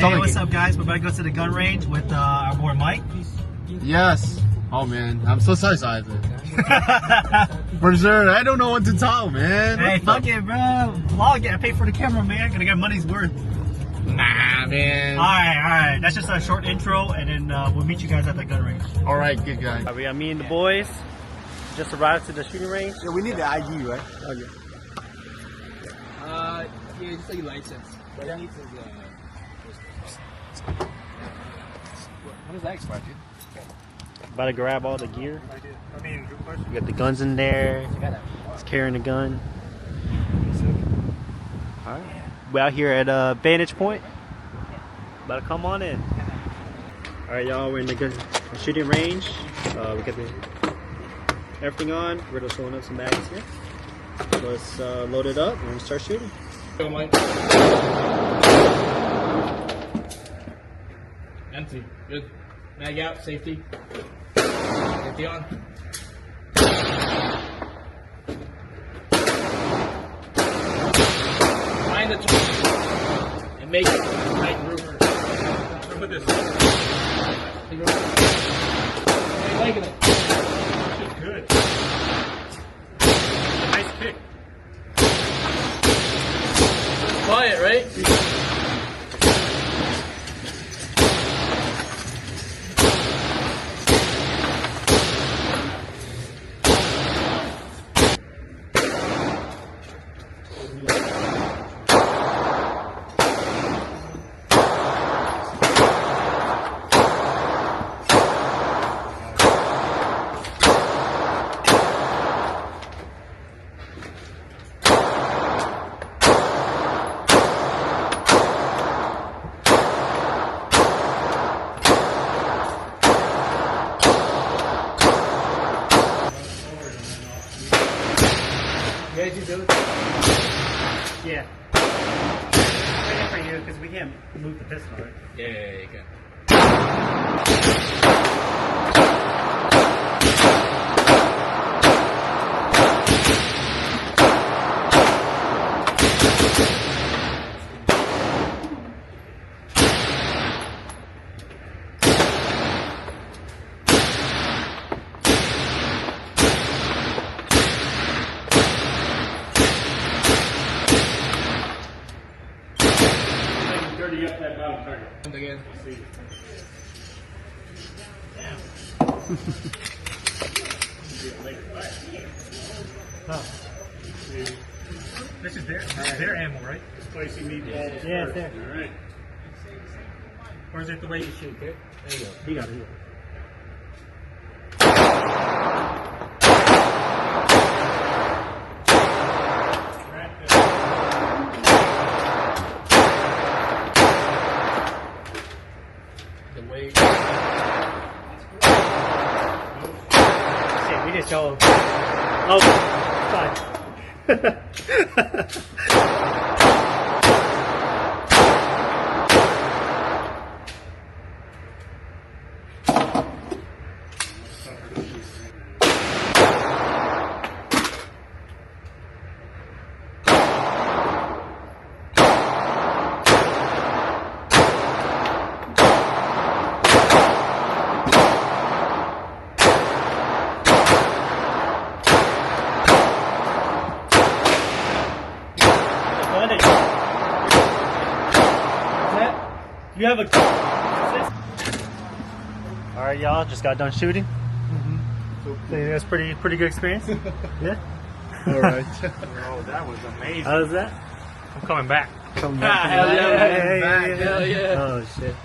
Hey, what's up, guys? We're about to go to the gun range with our boy Mike. Yes. Oh man, I'm so sorry, Isaac. For sure, I don't know what to tell, man. Hey, fuck it, bro. Vlog it. I paid for the camera, man. Gonna get money's worth. Nah, man. All right. That's just a short intro, and then we'll meet you guys at the gun range. All right, good guy. We got me and the boys. Just arrived to the shooting range. Yeah, we need the ID, right? Okay. Yeah, just like a license. But it needs his, how does that expire, dude? About to grab all the gear. I mean, good question. We got the guns in there. He's carrying the gun. All right. We're out here at Vantage Point. About to come on in. All right, y'all. We're in the shooting range. We got everything on. We're just throwing up some bags here. Let's load it up and start shooting. Go, Mike. Empty. Good. Mag out. Safety. Safety on. Find the top and make it right roofer. Put this. Hey, liking it. Good. Nice kick. Quiet, right? You guys do it? Yeah. Waiting for you because we can't move the pistol, right? Yeah, you can. Dirty up that bottom target. Again. This is their ammo, right? Spicy meatballs. Yeah, it's there. All right. Or is it the way you shoot? Okay. There you go. He got it. The way. Shit, we just show. Oh, fine. You have a. All right, y'all. Just got done shooting. So that's pretty good experience. Yeah. All right. Oh, that was amazing. How was that? I'm coming back. Come back. Hell yeah, Hey. hell yeah. Oh shit.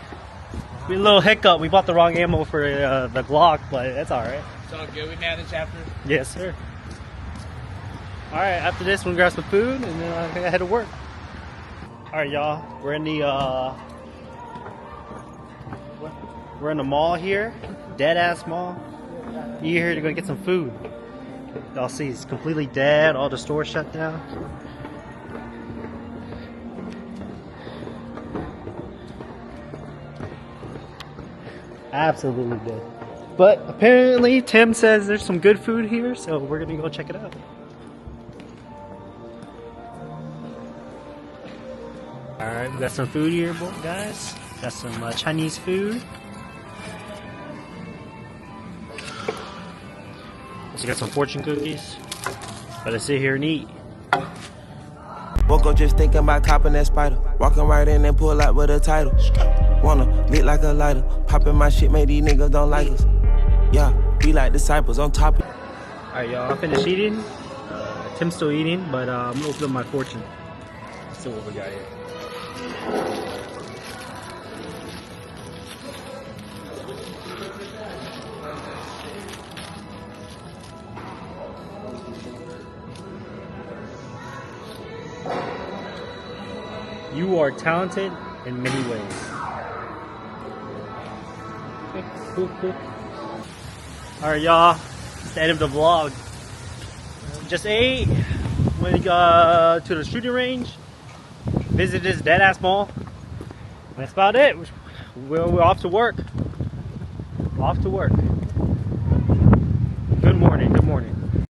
We had a little hiccup. We bought the wrong ammo for the Glock, but that's all right. It's all good. We managed after. Yes, sir. All right. After this, we'll grab some food, and then I think I head to work. All right, y'all. We're in the mall here, dead ass mall. You here to go get some food. Y'all see it's completely dead, all the stores shut down. Absolutely dead. But apparently Tim says there's some good food here, so we're gonna go check it out. Alright, we got some food here, guys. Got some Chinese food. Also got some fortune cookies. Gotta sit here and eat. Woke up just thinking about copping that spider. Walking right in and pull out with a title. Wanna lit like a lighter. Popping my shit, make these niggas don't like us. Yeah, we like disciples on top. Alright, y'all, I finished eating. Tim's still eating, but I'm gonna open up my fortune. Let's see what we got here. You are talented in many ways. Okay, cool. Alright, y'all. It's the end of the vlog. Just ate. Went to the shooting range. Visited this dead-ass mall. That's about it. We're off to work. Off to work.